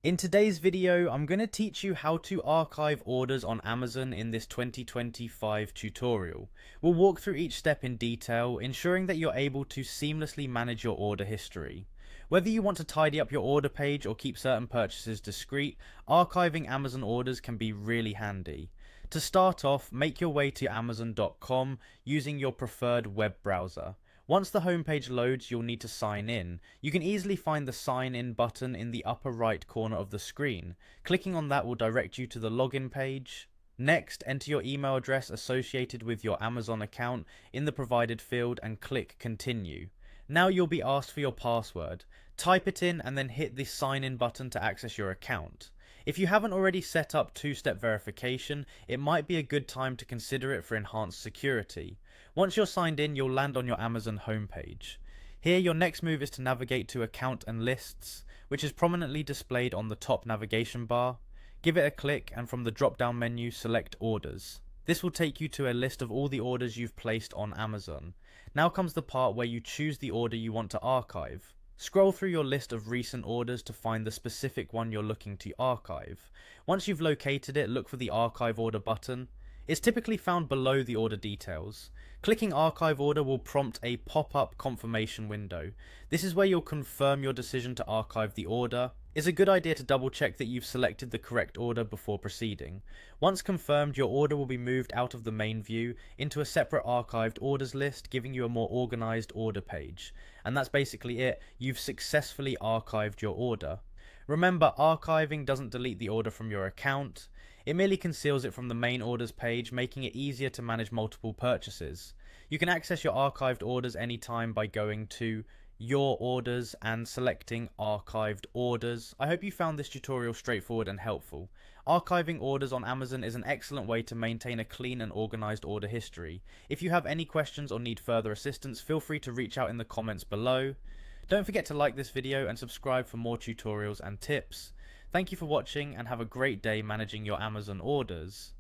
In today's video, I'm going to teach you how to archive orders on Amazon in this 2025 tutorial. We'll walk through each step in detail, ensuring that you're able to seamlessly manage your order history. Whether you want to tidy up your order page or keep certain purchases discreet, archiving Amazon orders can be really handy. To start off, make your way to Amazon.com using your preferred web browser. Once the homepage loads, you'll need to sign in. You can easily find the sign in button in the upper right corner of the screen. Clicking on that will direct you to the login page. Next, enter your email address associated with your Amazon account in the provided field and click continue. Now you'll be asked for your password. Type it in and then hit the sign in button to access your account. If you haven't already set up two-step verification, it might be a good time to consider it for enhanced security. Once you're signed in, you'll land on your Amazon homepage. Here, your next move is to navigate to Account and Lists, which is prominently displayed on the top navigation bar. Give it a click and from the drop-down menu, select Orders. This will take you to a list of all the orders you've placed on Amazon. Now comes the part where you choose the order you want to archive. Scroll through your list of recent orders to find the specific one you're looking to archive. Once you've located it, look for the Archive Order button. It's typically found below the order details. Clicking Archive Order will prompt a pop-up confirmation window. This is where you'll confirm your decision to archive the order. It's a good idea to double check that you've selected the correct order before proceeding. Once confirmed, your order will be moved out of the main view into a separate archived orders list, giving you a more organized order page. And that's basically it. You've successfully archived your order. Remember, archiving doesn't delete the order from your account. It merely conceals it from the main orders page, making it easier to manage multiple purchases. You can access your archived orders anytime by going to Your Orders and selecting Archived Orders. I hope you found this tutorial straightforward and helpful. Archiving orders on Amazon is an excellent way to maintain a clean and organized order history. If you have any questions or need further assistance, feel free to reach out in the comments below. Don't forget to like this video and subscribe for more tutorials and tips. Thank you for watching and have a great day managing your Amazon orders.